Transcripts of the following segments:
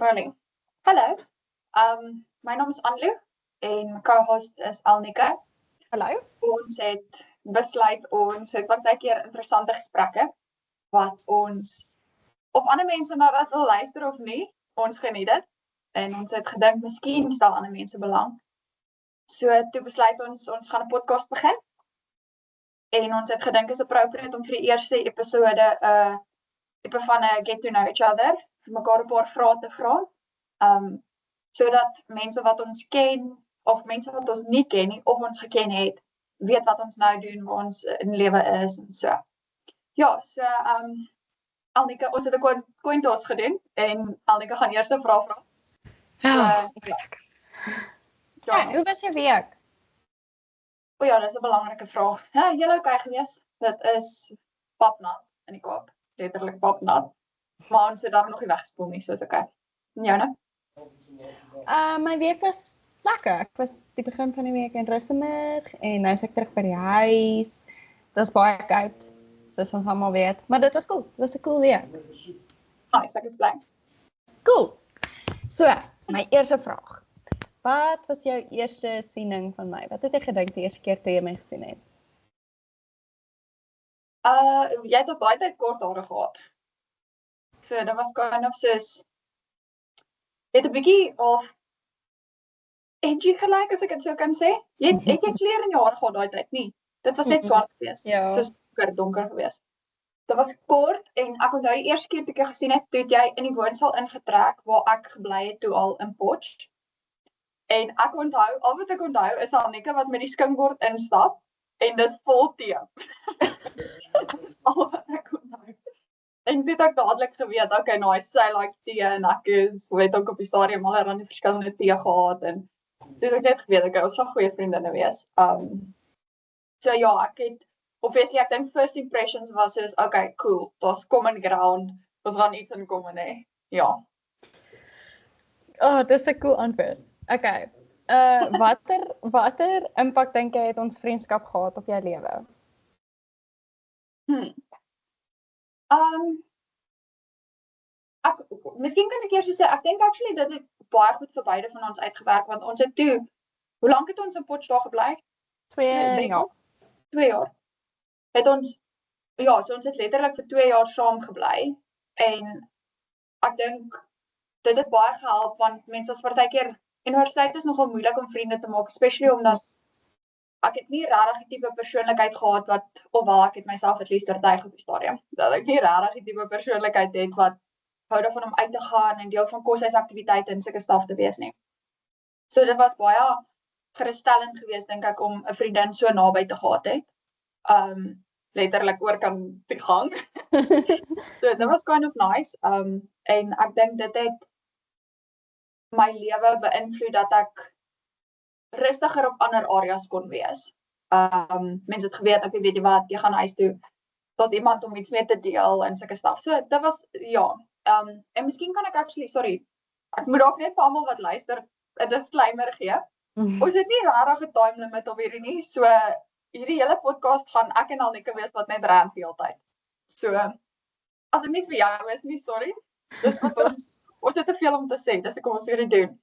Rolling. Hallo, my naam is Anlou en my co-host is Alnika. Hallo. Ons het besluit ons het partykeer interessante gesprekke wat ons of ander mense na dit wil luister of nie, ons geniet dit en ons het gedink miskien stel ander mense belang. So toe besluit ons gaan 'n podcast begin. En ons het gedink is appropriate om vir die eerste episode tipe van 'n get to know each other, vir mekaar 'n paar vrae te vra. Sodat mense wat ons ken of mense wat ons nie ken nie of ons geken het, weet wat ons nou doen, waar ons in lewe is en so. Ja, so Alnika, ons het 'n coin toss gedoen en Alnika gaan eers 'n vraag vra. Ja. Ja, Hoe was jou week? O ja, dis 'n belangrike vraag. Ja, jy okay gewees? Dit is papnat in die Kaap. Letterlik papnat. Maar ons het daar nog nie weggespoel nie, so is okay. En joune? My week was lekker. Ek was die begin van die week in Rustenburg en nou is ek terug by die huis. Dit is baie koud, soos ons almal weet, maar dit was cool. Dit was 'n cool week. Nice, ek is bly. Cool. So, my eerste vraag. Wat was jou eerste siening van my? Wat het jy gedink die eerste keer toe jy my gesien het? Jy het op daai tyd kort hare gehad. So, dit was kind of soos het 'n bietjie of edgy gelyk, as ek dit sou kan sê. Het jy kleur in jou haar gehad daai tyd nie? Dit was net swart geweest. Ja. Soos donker geweest. Dit was kort en ek onthou die eerste keer toe ek jou gesien het, toe het jy in die woonsaal ingetrek waar ek gebly het toe al in Potch. En ek onthou, al wat ek onthou is Alnika wat met die skinkbord instap en dis vol tee. Dis al wat ek onthou. En dit het ek dadelik geweet, okay, nou sy like tee en ek het ook op die stadium allerlei verskillende tee gehad en toe het ek net geweet, okay, ons gaan goeie vriendinne wees. So ja, ek het obviously ek dink first impressions was soos, okay, cool, daar's common ground, ons gaan iets in common hê. Ja. Oh, dis 'n cool antwoord. Okay. Watter impak dink jy het ons vriendskap gehad op jou lewe? Miskien kan ek eers so sê, ek dink actually dit het baie goed vir beide van ons uitgewerk, want ons het toe, hoe lank het ons in Potchefstroom gebly? 2 jaar. 2 jaar. Het ons, ja, so ons het letterlik vir 2 jaar saam gebly, en ek dink, dit het baie gehelp, want mense as partykeer, universiteit is nogal moeilik om vriende te maak, especially omdat ek het nie regtig die tipe persoonlikheid gehad wat, ofwel ek het myself at least oortuig op die stadium, dat ek nie regtig die tipe persoonlikheid het wat hou daarvan om uit te gaan en deel van koshuisaktiwiteite en sulke staf te wees nie. So dit was baie geruststellend geweest, dink ek, om 'n vriendin so naby te gehad het. Letterlik oor kan te gang. So dit was kind of nice. En ek dink dit het my lewe beïnvloed dat ek rustiger op ander areas kon wees. Mense het geweet, ek weet jy wat, jy gaan huis toe, daar's iemand om iets mee te deel en sulke staf. So dit was, ja, en miskien kan ek actually, sorry, ek moet ook net vir almal wat luister 'n disclaimer gee. Ons het nie regtig 'n time limit op hierdie nie, so hierdie hele podcast gaan ek en Alnika wees wat net rant die hele tyd. So, as dit nie vir jou is nie, sorry, dis wat ons het te veel om te sê, dis hoekom ons hierdie doen.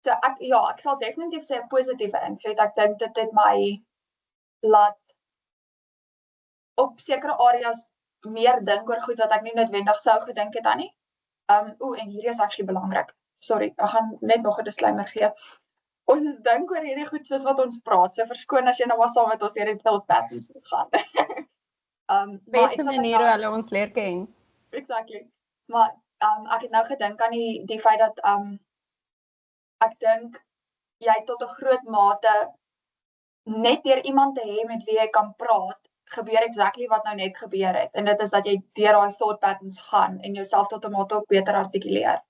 So ek sal definitief sê 'n positiewe invloed. Ek dink dit het my laat op sekere areas meer dink oor goed wat ek nie noodwendig sou gedink het aan nie. En hierdie is actually belangrik. Sorry, ek gaan net nog 'n disclaimer gee. Ons dink oor hierdie goed soos wat ons praat. So verskoon as jy nou maar saam met ons hierdie thought patterns moet gaan. Beste manier hoe hulle ons leer ken. Exactly. Maar ek het nou gedink aan die feit dat ek dink jy tot 'n groot mate net deur iemand te hê met wie jy kan praat, gebeur exactly wat nou net gebeur het. En dit is dat jy deur daai thought patterns gaan en jouself tot 'n mate ook beter artikuleer.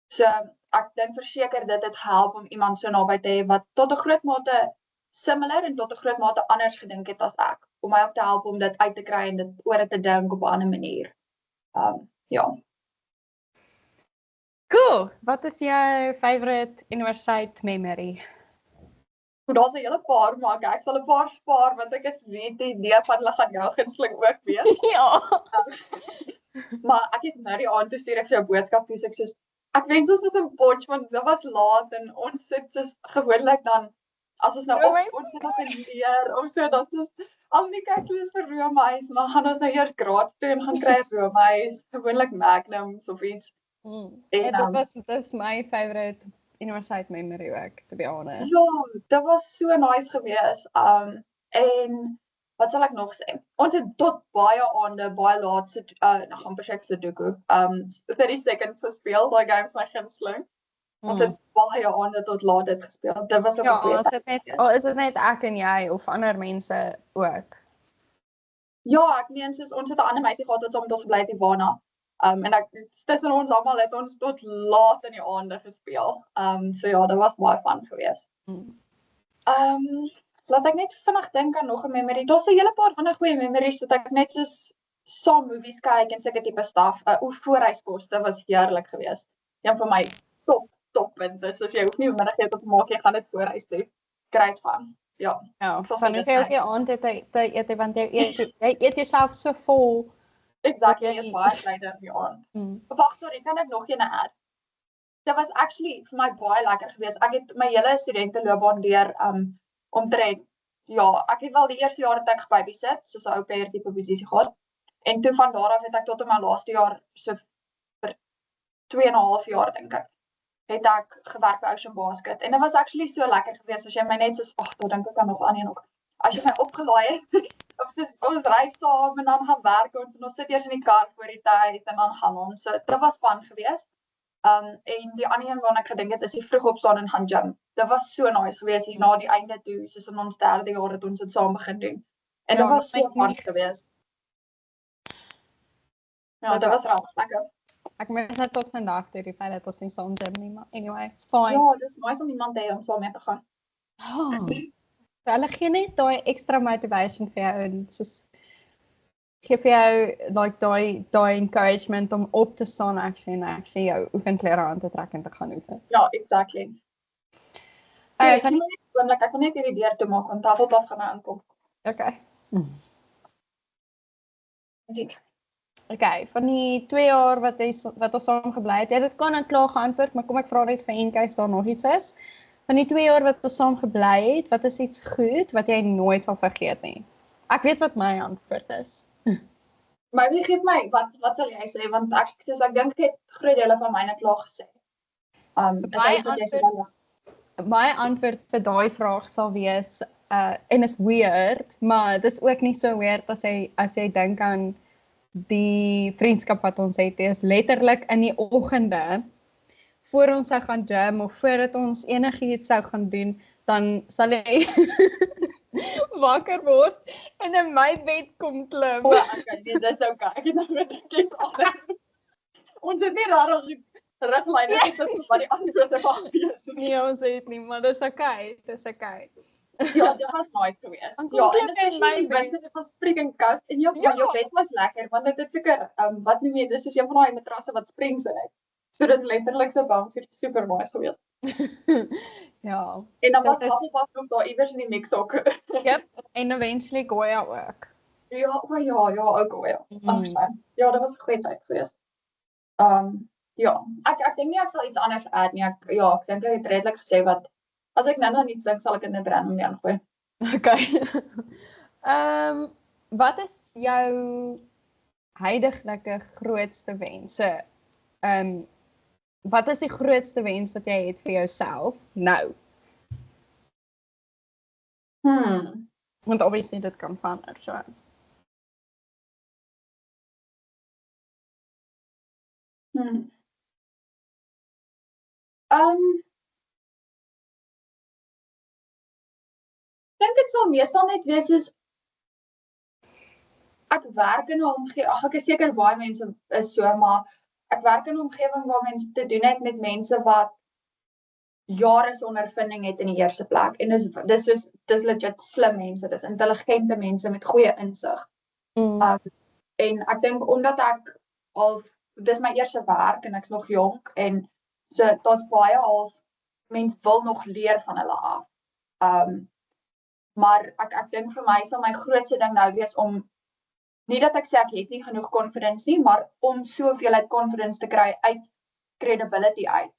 So ek dink verseker dit het gehelp om iemand so naby te hê wat tot 'n groot mate similar en tot 'n groot mate anders gedink het as ek, om my ook te help om dit uit te kry en dit oor te dink op 'n ander manier. Ja. Cool. Wat is jou favorite universiteit memory? Daar's 'n hele paar, maar ek sal 'n paar spaar want ek het nie 'n idee van hulle gaan jou gunsteling ook wees. Ja. Maar ek het nou die aand toe stuur ek vir jou boodskap toe, so ek sê, ek wens ons was in Potch, want dit was laat en ons sit soos gewoonlik dan, as ons nou Roomys? ons sit op 'n leer of so, dat ons al nie kyk lees vir roomys, maar gaan ons nou eers graad toe en gaan kry 'n roomys, gewoonlik Magnums of iets. En dit is my favorite universiteit memory ook, to be honest. Ja, dit was so nice geweest. En wat sal ek nog sê? Ons het tot baie aande, baie laat se nog amper sê Sudoku. 30 seconds gespeel, daai game is my gunsteling. Ons het baie aande tot laat dit gespeel. Dit was 'n goeie tyd. Is dit net ek en jy of ander mense ook? Ja, ek meen soos ons het 'n ander meisie gehad wat saam met ons gebly het, Ivana. En ek tussen ons almal het ons tot laat in die aande gespeel. So ja, dit was baie fun geweest. Laat ek net vinnig dink aan nog 'n memory. Daar's 'n hele paar ander goeie memories dat ek net soos saam movies kyk en sulke tipe stuff. Voorhuiskoste was heerlik geweest. Een van my toppunte. So as jy hoef nie middagete te maak, jy gaan dit voorhuis toe. Great fun. Ja. Van hoeveel aand het jy eet, want jy eet jouself so vol. Exactly, jy is baie kleiner in die aand. Wag, sorry, kan ek nog een add? Dit was actually vir my baie lekker geweest. Ek het my hele studenteloopbaan deur omtrent, ja, ek het wel die eerste jaar het ek gebabysit, soos 'n ou pair tipe posisie gehad. En toe van daar af het ek tot in my laaste jaar, so vir 2,5 jaar dink ek, het ek gewerk by Ocean Basket. En dit was actually so lekker geweest as jy my net soos, daar dink ek aan nog aan een ook. As jy my opgelaai het, of soos ons ry saam en dan gaan werk ons sit eers in die kar voor die tyd en dan gaan ons. So dit was fun geweest. En die ander een waarna ek gedink het is die vroeg opstaan en gaan gym. Dit was so nice geweest hier na die einde toe, soos in ons 3de jaar het ons dit saam begin doen. En dit was so fun geweest. Ja, dit was regtig lekker. Ek mis dit tot vandag toe, die feit dat ons nie saam gym nie, maar anyway, it's fine. Ja, dis nice om iemand te hê om saam mee te gaan. Hulle gee net daai extra motivation vir jou en soos gee vir jou like daai encouragement om op te staan actually jou oefenklere aan te trek en te gaan oefen. Ja, exactly. Ek wil net hierdie deur toe maak want Tafelbaf gaan nou inkom. Okay. Okay, van die 2 jaar wat ons saam gebly het, dit kan ek klaar geantwoord, maar kom ek vra net vir in case daar nog iets is. Van die 2 jaar wat ons saam gebly het, wat is iets goed wat jy nooit sal vergeet nie? Ek weet wat my antwoord is. Maar wie gee my, wat sal jy sê? Want ek dink ek het groot dele van myne klaar gesê. Is wat jy sê? My antwoord vir daai vraag sal wees, en is weird, maar dis ook nie so weird as jy dink aan die vriendskap wat ons het, is letterlik in die oggende, voor ons sou gaan gym of voordat ons enigiets sou gaan doen, dan sal jy wakker word en in my bed kom klim. Okay, nee, dis okay. Ek het nou gedink iets anders. Ons het nie regtig riglyne gesit vir wat die antwoorde mag wees nie. Nee, ons het nie, maar dis okay. Ja, dit was nice geweest. Ja, en dit was freaking koud en jou bed was lekker want dit het seker wat noem jy, dis soos een van daai matrasse wat springs in het. So dit letterlik so bouncy, super nice geweest. Ja. En dan was Tafelbaf ook daar iewers in die mix ook. Yep, en eventually Goya ook. Ja, ook Goya. Ja, dit was 'n goeie tyd geweest. Ja, ek dink nie ek sal iets anders add nie. Ek dink ek het redelik gesê wat as ek nou iets dink sal ek dit net random nie aangooi. Okay. Wat is jou huidige grootste wens? So, wat is die grootste wens wat jy het vir jouself nou? Want obviously dit kan verander, so. Ek dink dit sal meestal net wees soos ek werk in 'n omgewing, ek is seker baie mense is so, maar ek werk in 'n omgewing waar mense te doen het met mense wat jare se ondervinding het in die eerste plek en dis legit slim mense, dis intelligente mense met goeie insig. En ek dink omdat ek dis my eerste werk en ek's nog jonk en so daar's baie mense wil nog leer van hulle af. Maar ek dink vir my sal my grootste ding nou wees om nie dat ek sê ek het nie genoeg confidence nie, maar om soveel uit confidence te kry uit credibility uit,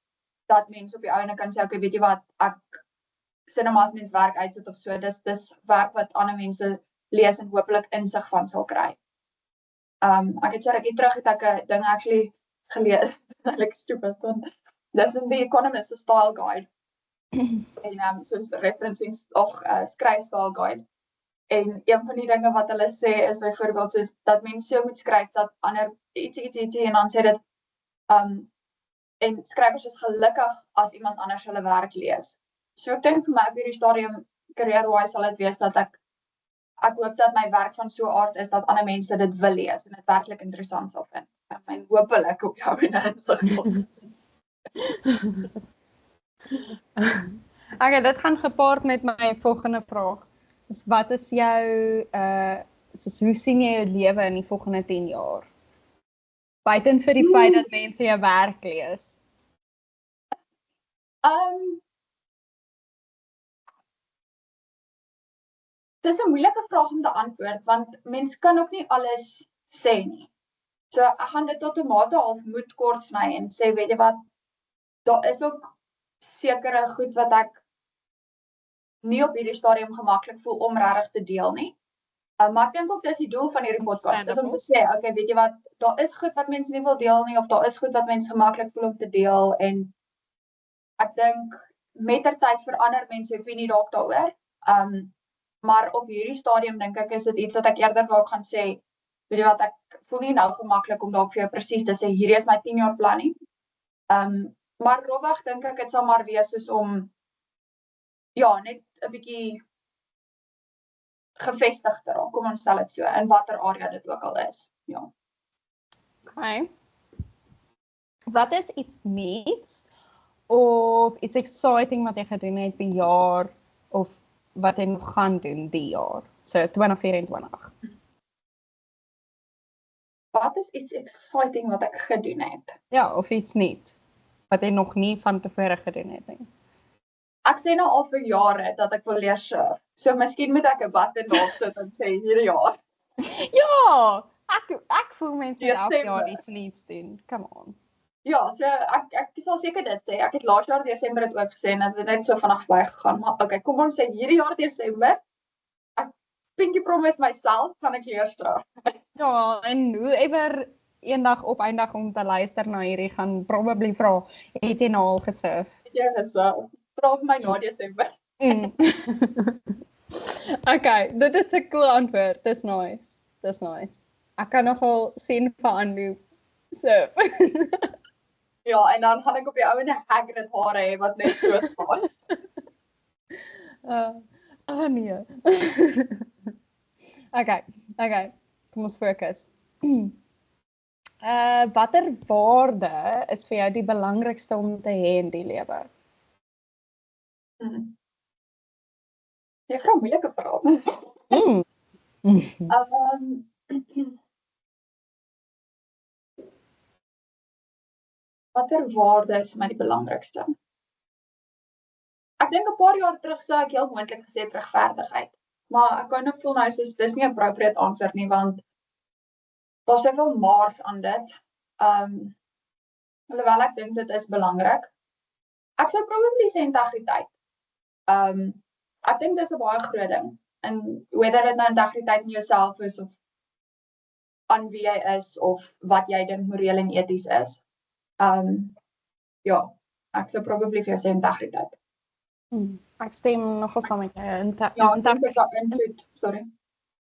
dat mense op die einde kan sê, okay, weet jy wat, ek sê nou maar as mens werk uitsit of so, dis werk wat ander mense lees en hopelik insig van sal kry. Ek het so rukkie terug het ek 'n ding actually gelees, like stupid, want dis in The Economist 'n style guide. En soos referencing skryfstyle guide. En een van die dinge wat hulle sê is byvoorbeeld soos dat mense so moet skryf dat ander ietsie en dan sê dit en skrywers is gelukkig as iemand anders hulle werk lees. So ek dink vir my op hierdie stadium career-wise sal dit wees dat ek hoop dat my werk van so 'n aard is dat ander mense dit wil lees en dit werklik interessant sal vind. En hopelik op jou en insig sal. Okay, dit gaan gepaard met my volgende vraag. Dus wat is jou, hoe sien jy jou lewe in die volgende 10 jaar? Buiten vir die feit dat mense jou werk lees. Dis 'n moeilike vraag om te antwoord, want mens kan ook nie alles sê nie. So ek gaan dit tot 'n mate half moet kort sny en sê, weet jy wat, daar is ook sekere goed wat ek nie op hierdie stadium gemaklik voel om regtig te deel nie. Maar ek dink ook dis die doel van hierdie podcast, is om te sê, okay, weet jy wat, daar is goed wat mense nie wil deel nie, of daar is goed wat mense gemaklik voel om te deel, en ek dink mettertyd verander mense opinie dalk daaroor. Maar op hierdie stadium dink ek is dit iets wat ek eerder dalk gaan sê, weet jy wat, ek voel nie nou gemaklik om dalk vir jou presies te sê, hierdie is my 10 jaar plan nie. Maar rofweg dink ek dit sal maar wees soos om net 'n bietjie gevestig te raak, kom ons stel dit so, in watter area dit ook al is. Ja. Okay. Wat is iets nuuts of iets exciting wat jy gedoen het die jaar of wat jy nog gaan doen die jaar? So 2024. Wat is iets exciting wat ek gedoen het? Ja, of iets nuuts wat jy nog nie van tevore gedoen het nie. Ek sê nou al vir jare dat ek wil leer surf. So miskien moet ek 'n button daar sit en sê hierdie jaar. Ja, ek voel mense moet elke Desember. jaar iets nuuts doen. Come on. Ja, so ek sal seker dit sê. Ek het laas jaar Desember dit ook gesê en dit het net so vinnig verbygegaan. Maar okay, kom ons sê hierdie jaar Desember. Ek pinkie promise myself kan ek leer surf. Ja, en whoever eendag op eindig om te luister na hierdie gaan probably vra, het jy nou al gesurf? Het jy gesurf? Vra vir my na Desember. Okay, dit is 'n cool antwoord. Dis nice. Dis nice. Ek kan nogal sien vir Andu surf. Ja, en dan gaan ek op die ouene Hagrid hare hê wat net so gaan. Nee. Okay. Kom ons fokus. Watter waarde is vir jou die belangrikste om te hê in die lewe? Jy vra moeilike vrae. Watter waarde is vir my die belangrikste? Ek dink 'n paar jaar terug sou ek heel moontlik gesê het regverdigheid. Maar ek kan nou voel nou soos dis nie 'n appropriate answer nie, want daar's soveel maars aan dit. Alhoewel ek dink dit is belangrik. Ek sou probably sê integriteit. Ek dink dis 'n baie groot ding. En whether dit nou integriteit in jouself is of aan wie jy is of wat jy dink moreel en eties is. Ja, ek sou probably vir jou sê integriteit. Ek stem nogal saam met jou.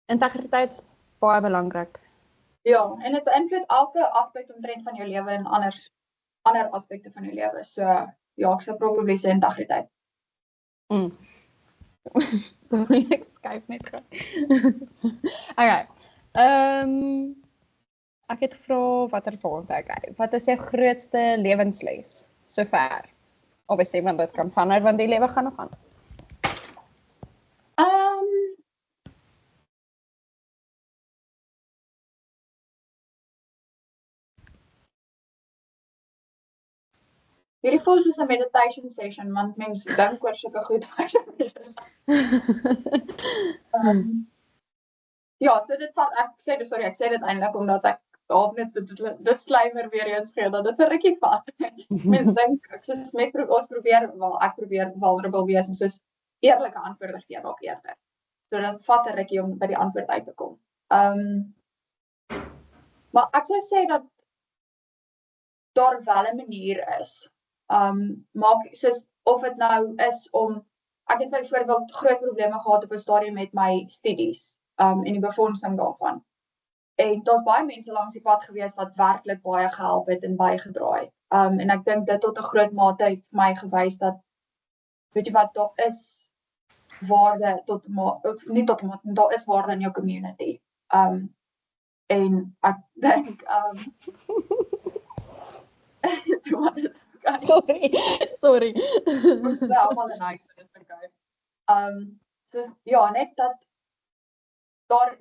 Integriteit is baie belangrik. Ja, en dit beïnvloed elke aspek omtrent van jou lewe en ander aspekte van jou lewe. So ja, ek sou probably sê integriteit. Sorry, ek skuif net gou. Okay. Ek het gevra watter waarde ek. Wat is jou grootste lewensles sover? Obviously, want dit kan verander want die lewe gaan nog aan. Hierdie voel soos 'n meditation session, want mense dink oor sulke goed. Ja, so dit vat ek sê dit eintlik omdat ek half net disclaimer weer eens gee dat dit 'n rukkie vat. Mense dink soos ons probeer ek probeer vulnerable wees en soos eerlike antwoorde gee dalk eerder. So dit vat 'n rukkie om by die antwoord uit te kom. Maar ek sou sê dat daar wel 'n manier is. Maak soos of dit nou is om ek het byvoorbeeld groot probleme gehad op 'n stadium met my studies en die befondsing daarvan. En daar's baie mense langs die pad gewees wat werklik baie gehelp het en bygedra het. En ek dink dit tot 'n groot mate het vir my gewys dat weet jy wat daar is waarde daar is waarde in jou community. En ek dink Sorry. Ons is almal in huis, dis okay. So ja, net dat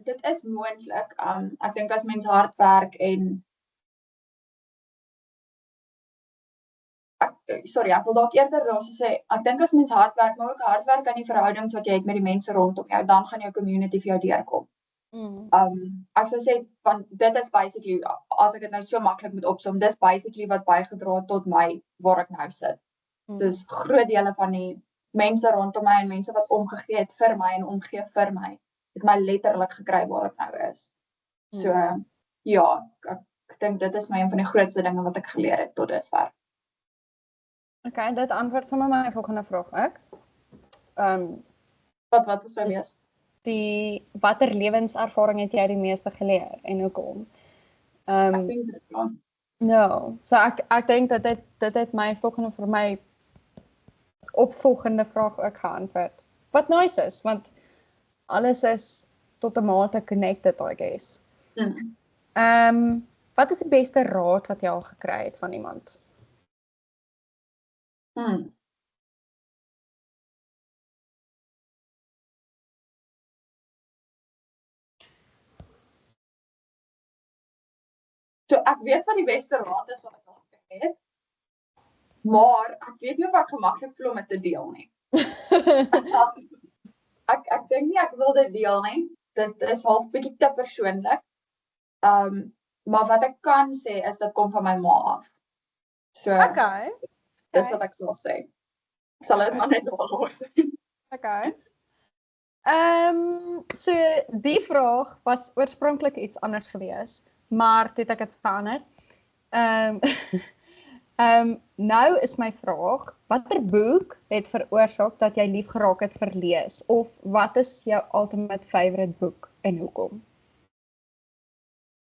dit is moontlik. Ek dink as mens hard werk en ek wil dalk eerder daarso sê, ek dink as mens hard werk, maar ook hard werk aan die verhoudings wat jy het met die mense rondom jou, dan gaan jou community vir jou deurkom. Ek sou sê van dit is basically as ek dit nou so maklik moet opsom, dis basically wat bygedra het tot my waar ek nou sit. Dis groot dele van die mense rondom my en mense wat omgegee het vir my en omgee vir my, het my letterlik gekry waar ek nou is. So ja, ek dink dit is een van die grootste dinge wat ek geleer het tot dusver. Okay, dit antwoord sommer my volgende vraag ook. Wat is nou wees? Watter lewenservaring het jy die meeste geleer en hoekom? Ek dink dit ja. Ja, so ek dink dat dit het my vir my opvolgende vraag ook geantwoord. Wat nice is, want alles is tot 'n mate connected, I guess. Wat is die beste raad wat jy al gekry het van iemand? So ek weet wat die beste raad is wat ek al gekry het, maar ek weet nie of ek gemaklik voel om dit te deel nie. Ek dink nie ek wil dit deel nie. Dit is half bietjie te persoonlik. Maar wat ek kan sê is dit kom van my ma af. So Okay. Dis wat ek sal sê. Ek sal dit maar net los. Okay. So die vraag was oorspronklik iets anders gewees, maar toe het ek dit verander. Nou is my vraag, watter boek het veroorsaak dat jy lief geraak het vir lees? Of wat is jou ultimate favorite boek en hoekom?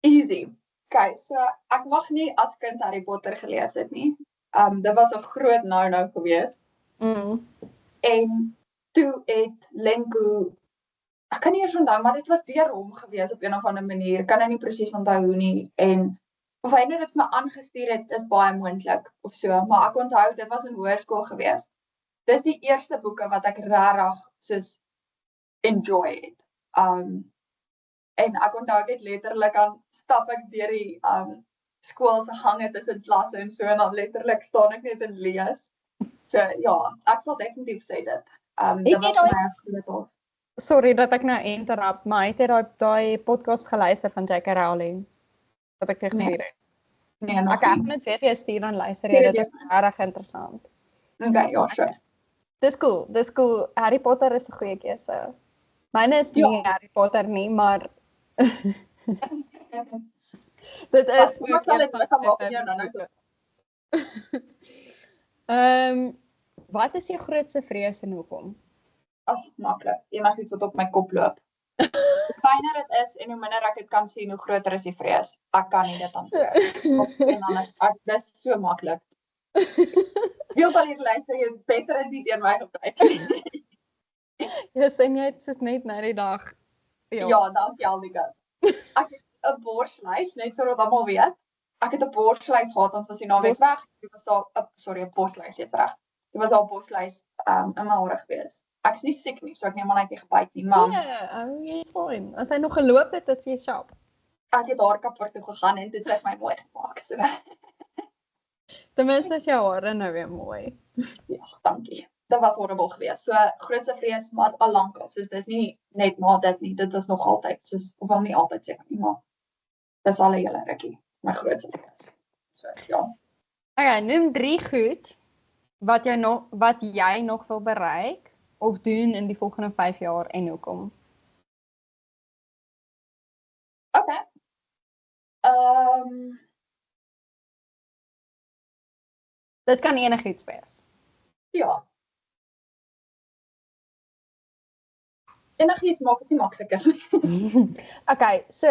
Easy. Okay, so ek mag nie as kind Harry Potter gelees het nie. Dit was 'n groot no-no geweest. En toe het Lenko, ek kan nie eers onthou, maar dit was deur hom geweest op een of ander manier. Kan nie presies onthou hoe nie. En of hy net dit vir my aangestuur het, is baie moontlik of so, maar ek onthou dit was in hoërskool geweest. Dis die eerste boeke wat ek regtig soos enjoy het. En ek onthou ek het letterlik aan stap ek deur die skool se gange tussen klasse en so en dan letterlik staan ek net en lees. So ja, ek sal definitief sê dit. Dit was vir my 'n groot hulp. Sorry dat ek nou interrupt, maar het jy daai podcast geluister van J.K. Rowling? Wat ek vir gestuur het. Nee, nog Ek het net vir jou stuur en luister jy, dit is regtig interessant. Okay, ja, sure. Dis cool. Harry Potter is 'n goeie keuse. Myne is nie Harry Potter nie, maar dit is wat sal ek maak jou nou? Wat is jou grootste vrees en hoekom? Maklik. Enigiets wat op my kop loop. Hoe kleiner dit is en hoe minder ek dit kan sien, hoe groter is die vrees. Ek kan nie dit hanteer. Dis so maklik. Veel van hierdie luister jy beter dit teen my gebruik. Jy sê net soos net nou die dag. Ja, dankie Aldika. Ek het 'n borsluis, net sodat almal weet. Ek het 'n borsluis gehad, ons was die naweek weg. Dit was daar 'n borsluis, jy's reg. Dit was daar 'n borsluis in my hare gewees. Ek is nie siek nie, so ek neem maar net nie gebyt nie, maar jy's fine. As hy nog geloop het, is jy sharp. Ek het haar kapper toe gegaan en dit het my mooi gemaak, so. Ten minste is jou hare nou weer mooi. Ja, dankie. dit was horrible geweest. So grootste vrees maar al lank al. Soos dis nie net na dit nie. Dit is nog altyd soos of wel nie altyd seker nie, maar dis al 'n hele rukkie my grootste vrees. So ja. Okay, noem 3 goed wat jy nog wil bereik of doen in die volgende 5 jaar en hoekom. Okay. Dit kan enigiets wees. Ja. Enigiets maak dit nie makliker nie. Okay, so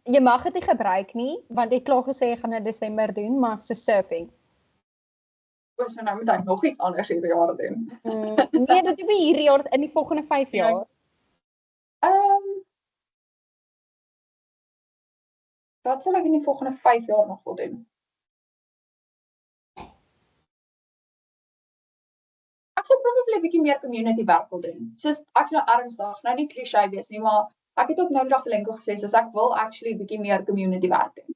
jy mag dit nie gebruik nie, want jy klaar gesê jy gaan in Desember doen, maar so surfing. So nou moet ek nog iets anders hierdie jaar doen. Nee, dit is hierdie jaar in die volgende 5 jaar. Wat sal ek in die volgende 5 jaar nog wil doen? Ek sal probably 'n bietjie meer community werk wil doen. Soos ek nou ernstig, nou nie cliché wees nie, maar ek het ook nou die dag vir Lenko gesê, soos ek wil actually 'n bietjie meer community werk doen.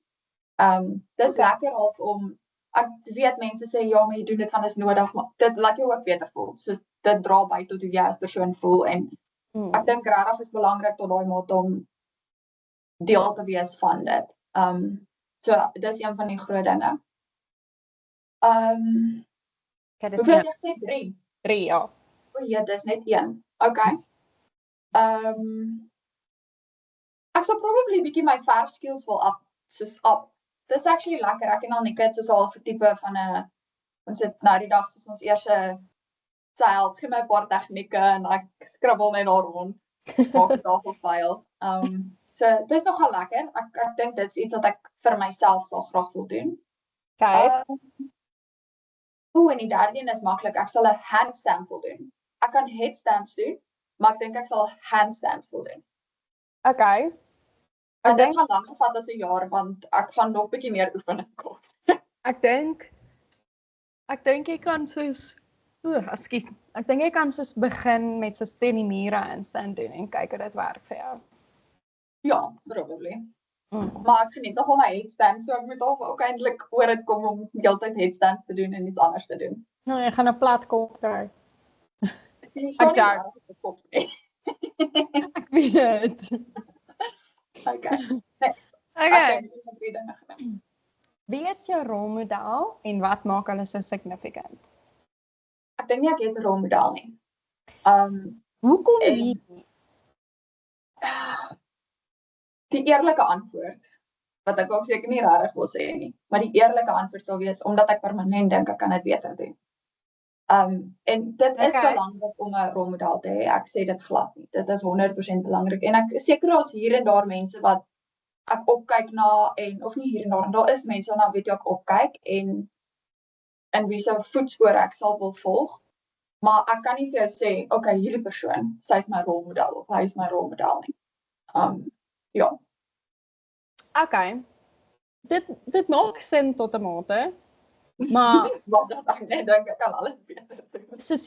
Dis lekker half om ek weet mense sê ja, maar jy doen dit want dit is nodig, maar dit laat jou ook beter voel. Soos dit dra by tot hoe jy as persoon voel en ek dink regtig is belangrik tot daai mate om deel te wees van dit. So dis een van die groot dinge. Okay, dis Hoeveel het jy gesê? 3? 3, ja. O ja, dis net 1. Okay. Ek sal probably 'n bietjie my verf skills wil up. Dis actually lekker. Ek en Annika het soos al 'n tipe van 'n ons het nou die dag soos ons eerste sy help gee my 'n paar tegnieke en ek skribbel net daar rond. Maak 'n tafelfile. So dis nogal lekker. Ek dink dit is iets wat ek vir myself sal graag wil doen. Okay. En die derde een is maklik. Ek sal 'n handstand wil doen. Ek kan headstands doen, maar ek dink ek sal handstands wil doen. Okay. Ek dink gaan langer vat as 'n jaar want ek gaan nog 'n bietjie meer oefening kort. Ek dink jy kan soos ekskuus. Ek dink jy kan soos begin met soos teen die mure handstand doen en kyk hoe dit werk vir jou. Ja, probably. Maar ek geniet nogal my headstands, so ek moet ook eintlik oor dit kom om die hele tyd headstands te doen en iets anders te doen. Nou, jy gaan 'n plat kop kry. Ek joke. Ek weet. Okay, next. Okay. Okay. Wie is jou rolmodel en wat maak hulle so significant? Ek dink nie ek het 'n rolmodel nie. Hoekom nie? Die eerlike antwoord, wat ek ook seker nie regtig wil sê nie, maar die eerlike antwoord sal wees omdat ek permanent dink ek kan dit beter doen. En dit is belangrik om 'n rolmodel te hê. Ek sê dit glad nie. Dit is 100% belangrik en ek is seker daar's hier en daar mense wat ek opkyk na en of nie hier en daar is mense waarna weet jy ek opkyk en in wie se voetspore ek sal wil volg. Maar ek kan nie vir jou sê, okay, hierdie persoon, sy is my rolmodel of hy is my rolmodel nie. Ja. Okay. Dit maak sin tot 'n mate. Maar wat dat ek net dink ek kan alles beter doen. Soos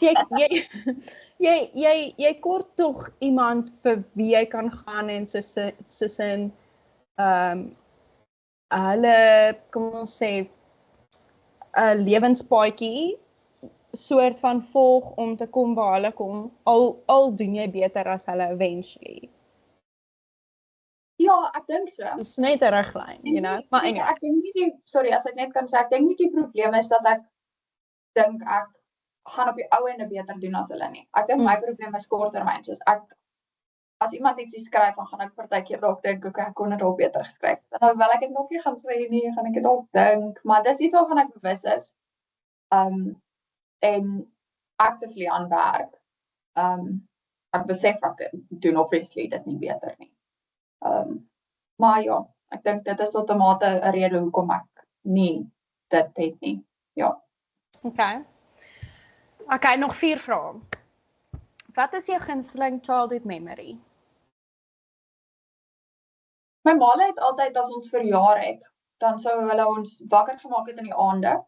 jy kort tog iemand vir wie jy kan gaan en soos in hulle kom ons sê 'n lewenspaadjie soort van volg om te kom waar hulle kom, al doen jy beter as hulle eventually. Ja, ek dink so. Dit is net 'n riglyn, you know. Maar anyway. Ek dink nie sorry as ek net kan sê, ek dink nie die probleem is dat ek dink ek gaan op die ou ende beter doen as hulle nie. Ek dink my probleem is korttermyn, soos as iemand ietsie skryf, dan gaan ek partykeer dalk dink ek kon dit dalk beter geskryf. Dan wil ek dit nog nie gaan sê nie, gaan ek dit dalk dink, maar dis iets waarvan ek bewus is. En actively aan werk. Ek besef ek doen obviously dit nie beter nie. Maar ja, ek dink dit is tot 'n mate 'n rede hoekom ek nie dit het nie. Ja. Okay, nog 4 vrae. Wat is jou gunsteling childhood memory? My ma het altyd as ons verjaar het, dan sou hulle ons wakker gemaak het in die aande.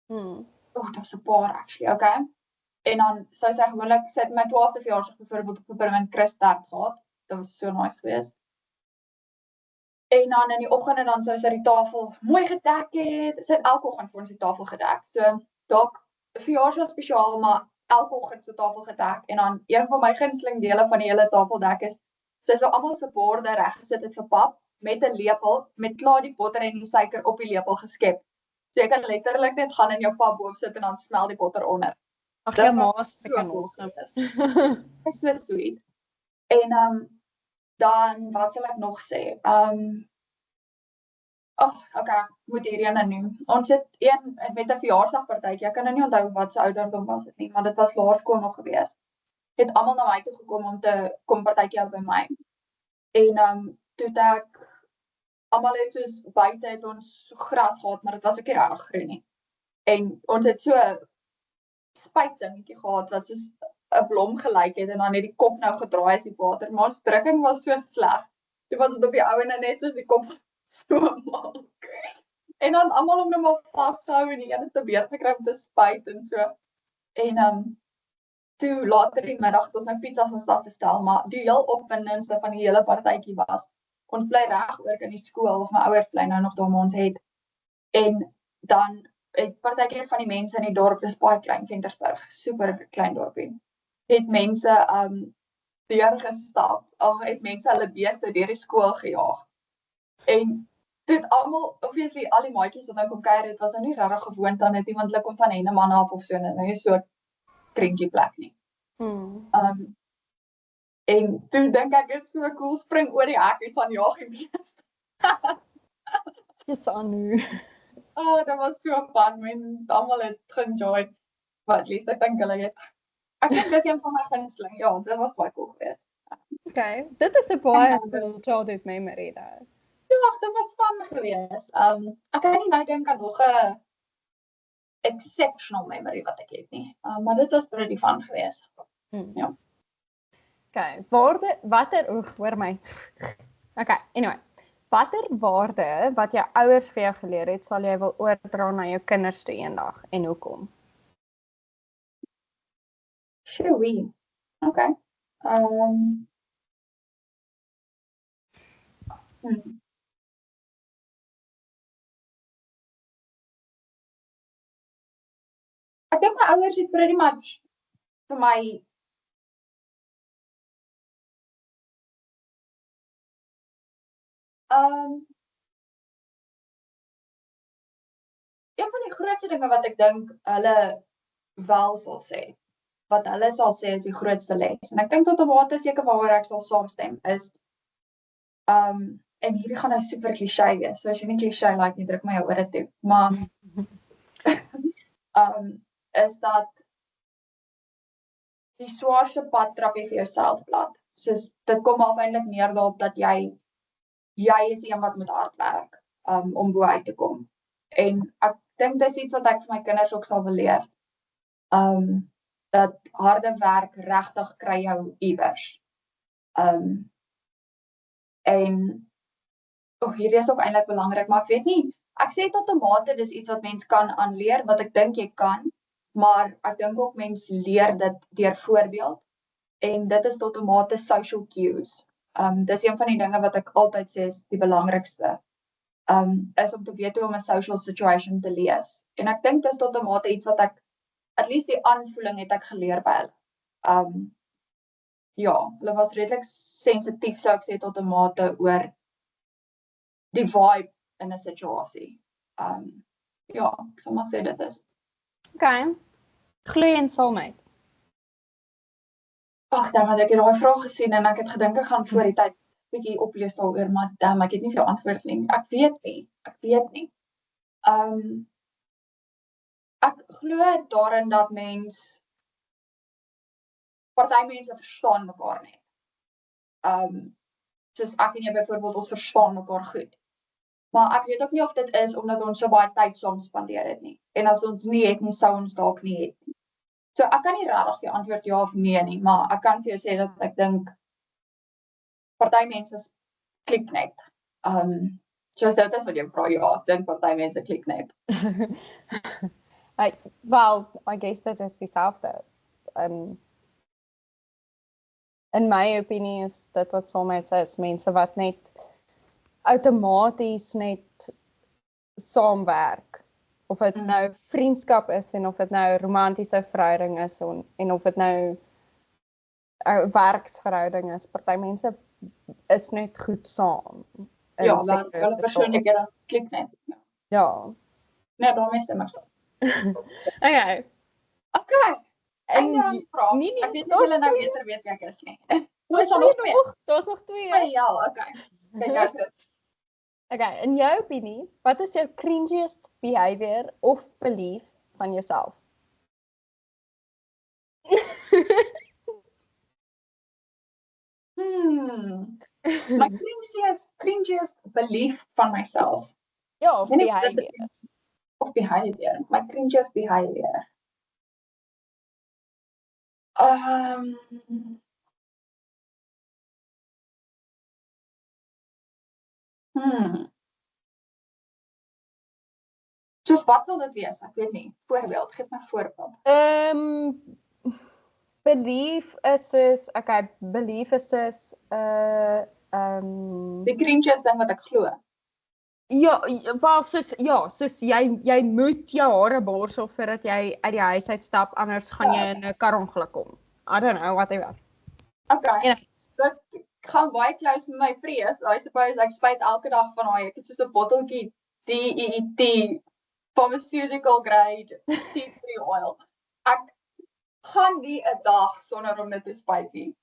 Dit was 'n paar actually, okay. En dan sou sy gewoonlik sit my 12de verjaarsdag byvoorbeeld op Peppermint Crystart gehad. Dit was so nice geweest. En dan in die oggend en dan sou sy die tafel mooi gedek het. Sy het elke oggend vir ons die tafel gedek. So dalk verjaarsdag spesiaal, maar elke oggend so tafel gedek en dan een van my gunsteling dele van die hele tafeldek is dis so almal se borde reg gesit het vir pap met 'n lepel met klaar die botter en die suiker op die lepel geskep. So jy kan letterlik net gaan in jou pap bof sit en dan smel die botter onder. Ag Dit ja, was ma's so kan cool awesome. geweest. Dit is so sweet. En dan wat sal ek nog sê? Okay, ek moet hierdie ene noem. Ons het een met 'n verjaarsdagpartytjie. Ek kan nou nie onthou wat se ouderdom was dit nie, maar dit was laerskool nog gewees. Het almal na my toe gekom om te kom partytjie hou by my. En toe het ek almal het soos buite het ons so gras gehad, maar dit was ook nie regtig groen nie. En ons het so 'n spuitdingetjie gehad wat soos 'n blom gelyk het en dan het die kop nou gedraai as die water, maar ons drukking was so sleg. Toe was dit op die ouene net soos die kop so maak. En dan almal om nou maar vas te hou en die ene te beet gekry om te spuit en so. En toe later die middag het ons nou pizzas en stuff bestel, maar die heel opwindendste van die hele partytjie was ons bly reg oor in die skool of my ouers bly nou nog daar waar ons het. En dan het partykeer van die mense in die dorp, dis baie klein, Ventersburg, super klein dorpie. Het mense deurgestap. Het mense hulle beeste deur die skool gejaag. En toe het almal, obviously al die maatjies wat nou kom kuier het, was nou nie regtig gewoond aan dit, want hulle kom van Henneman af of so, en nou is so 'n krinkie plek nie. En toe dink ek is so cool, spring oor die hek en van jaag die beeste. Dis aan nu. Dat was so fun, mense almal het ge-enjoy. Maar at least ek dink hulle het. Ek dink dis een van my gunsteling. Ja, dit was baie cool geweest. Okay, dit is 'n baie cool childhood memory daar. Ja, dit was fun geweest. Ek kan nie nou dink aan nog 'n exceptional memory wat ek het nie. Maar dit was pretty fun geweest. Ja. Okay, hoor my. Okay, anyway. Watter waarde wat jou ouers vir jou geleer het, sal jy wil oordra na jou kinders toe eendag en hoekom? Sjoe. Okay. Ek dink my ouers het pretty much vir my een van die grootste dinge wat ek dink hulle wel sal sê, wat hulle sal sê is die grootste les. En ek dink tot 'n mate seker waaroor ek sal saamstem is en hierdie gaan nou super cliché wees. So as jy nie cliché like nie, druk my jou ore toe. Maar is dat die swaarste pad trap jy vir jouself plat. Soos dit kom eintlik neer daarop dat jy is die een wat moet hard werk om bo uit te kom. En ek dink dis iets wat ek vir my kinders ook sal wil leer. Dat harde werk regtig kry jou iewers. En hierdie is ook eintlik belangrik, maar ek weet nie, ek sê tot 'n mate dis iets wat mens kan aanleer, wat ek dink jy kan, maar ek dink ook mens leer dit deur voorbeeld. En dit is tot 'n mate social cues. Dis een van die dinge wat ek altyd sê is die belangrikste. Is om te weet hoe om 'n social situation te lees. En ek dink dis tot 'n mate iets wat ek, at least die aanvoeling het ek geleer by hulle. Ja, hulle was redelik sensitief, sou ek sê, tot 'n mate oor die vibe in 'n situasie. Ja, ek sal maar sê dit is. Okay. Glo jy in soulmates? Ag, dan het ek daai vraag gesien en ek het gedink ek gaan voor die tyd bietjie oplees daaroor, maar damn, ek het nie veel antwoord nie. Ek weet nie. Ek glo daarin dat party mense verstaan mekaar net. Soos ek en jy byvoorbeeld, ons verstaan mekaar goed. Maar ek weet ook nie of dit is omdat ons so baie tyd saam spandeer het nie. En as ons nie het nie, sou ons dalk nie het nie. So ek kan nie regtig vir antwoord ja of nee nie, maar ek kan vir jou sê dat ek dink party mense klik net. Soos dit is wat jy vra, ja, ek dink party mense klik net. I guess that is dieselfde. In my opinie is dit wat soulmates is, mense wat net outomaties net saamwerk Of dit nou vriendskap is en of dit nou romantiese verhouding is en of dit nou 'n werksverhouding is. Party mense is net goed saam. Ja, want hulle persoonlikhede klik net. Ja. Nee, daarmee stem ek saam. Okay. Okay. En Einde aan die vraag. nee, Ek weet nie of julle nou beter weet wie ek is nie. Daar's nog twee. Oh, ja, okay. Kyk uit dit. Okay, in jou opinie, wat is jou cringiest behavior of belief van jouself? My cringiest belief van myself. Ja, of behavior. Of behavior. My cringiest behavior. Soos wat wil dit wees? Ek weet nie. Voorbeeld, geef my voorbeeld. Belief is soos, okay, belief is soos die cringiest ding wat ek glo. Ja, wel soos jy moet jou hare borsel voordat jy uit die huis uitstap, anders gaan jy in 'n karongeluk kom. I don't know, whatever. Okay. Dit gaan baie close met my vrees. I suppose ek spuit elke dag van daai, ek het soos 'n botteltjie DEET pharmaceutical grade tea tree oil. Ek gaan nie 'n dag sonder om dit te spuit nie.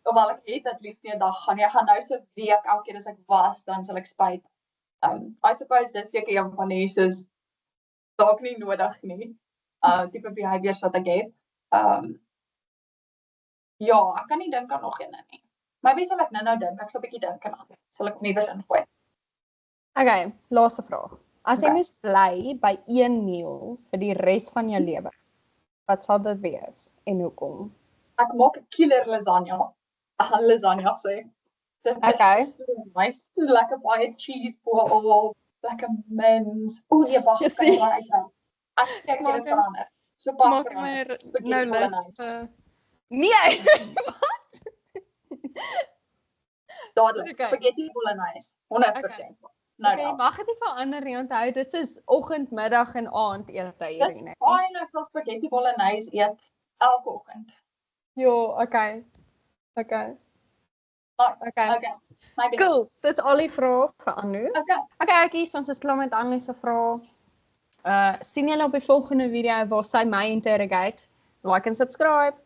Hoewel ek het at least nie 'n dag gaan nie. Ek gaan nou so 'n week elke keer as ek was, dan sal ek spuit. I suppose dis seker een van die soos dalk nie nodig nie. Tipe behaviors wat ek het. Ja, ek kan nie dink aan nog een nie. Maar wie sal ek nou dink? Ek sal 'n bietjie dink en dan sal ek nie weer ingooi. Okay, laaste vraag. As jy moes bly by een meal vir die res van jou lewe, wat sal dit wees en hoekom? Ek maak 'n killer lasagna. Ek gaan lasagna sê. Dit is so nice, lekker baie cheese ball, lekker mens. O nee, wag, ek kyk dit verander. So pas verander. Nou lus. Nee, wat? Dadelik, spaghetti bolognese, 100%. Nou, mag dit nie verander nie, onthou, dit is oggend, middag en aand eet hierdie, nee. Dis ek sal spaghetti bolognese eet elke oggend. Ja, okay. Nice. Okay. Cool, dis al die vrae vir Anu. Okay, oukies, ons is klaar met Anu se vrae. Sien julle op die volgende video waar sy my interrogate. Like en subscribe.